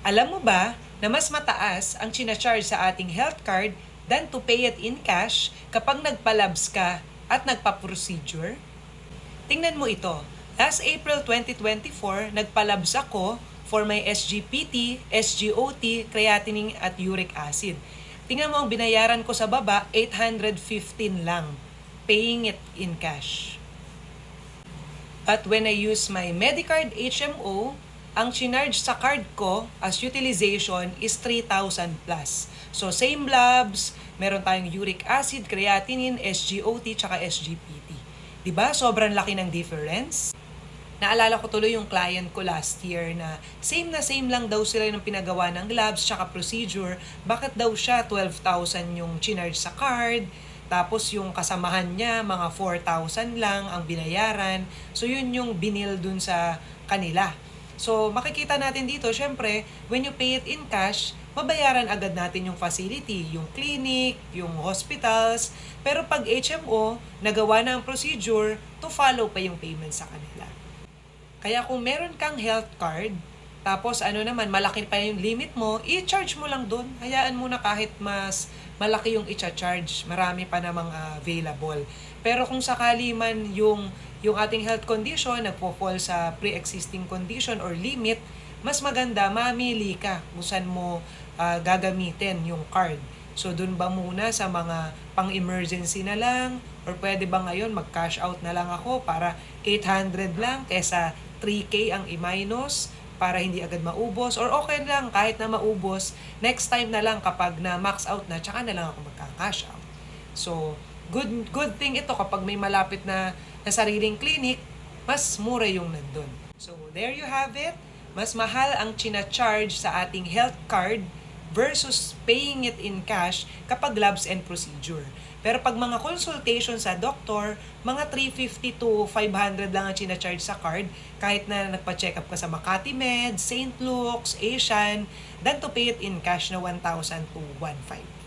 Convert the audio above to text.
Alam mo ba na mas mataas ang charge sa ating health card than to pay it in cash kapag nagpa-labs ka at nagpa-procedure? Tingnan mo ito. Last April 2024, nagpa-labs ako for my SGPT, SGOT, creatinine at uric acid. Tingnan mo ang binayaran ko sa baba, 815 lang. Paying it in cash. But when I use my Medicard HMO, ang chinarge sa card ko as utilization is 3,000 plus. So same labs, meron tayong uric acid, creatinine, SGOT, tsaka SGPT. Diba? Sobrang laki ng difference. Naalala ko tuloy yung client ko last year na same lang daw sila ng pinagawa ng labs tsaka procedure. Bakit daw siya 12,000 yung chinarge sa card, tapos yung kasamahan niya mga 4,000 lang ang binayaran. So yun yung binil dun sa kanila. So makikita natin dito, syempre, when you pay it in cash, mabayaran agad natin yung facility, yung clinic, yung hospitals. Pero pag HMO, nagawa na ang procedure, to follow pa yung payment sa kanila. Kaya kung meron kang health card, tapos malaki pa yung limit mo, i-charge mo lang dun. Hayaan mo na kahit mas malaki yung i-charge. Marami pa namang available. Pero kung sakali man yung ating health condition nagpo-fall sa pre-existing condition or limit, mas maganda mamili ka kung saan mo gagamitin yung card. So dun ba muna sa mga pang-emergency na lang, or pwede ba ngayon mag-cash out na lang ako para 800 lang kesa 3K ang i-minus para hindi agad maubos, or okay lang kahit na maubos, next time na lang kapag na max out na, tsaka na lang ako magka-cash out. So good thing ito kapag may malapit na sariling clinic, mas mura yung nandun. So there you have it. Mas mahal ang charge sa ating health card versus paying it in cash kapag labs and procedure. Pero pag mga consultation sa doktor, mga 350 to 500 lang ang charge sa card kahit na nagpa-check up ka sa Makati Med, St. Luke's, Asian, than to pay it in cash na 1,000 to 1,500.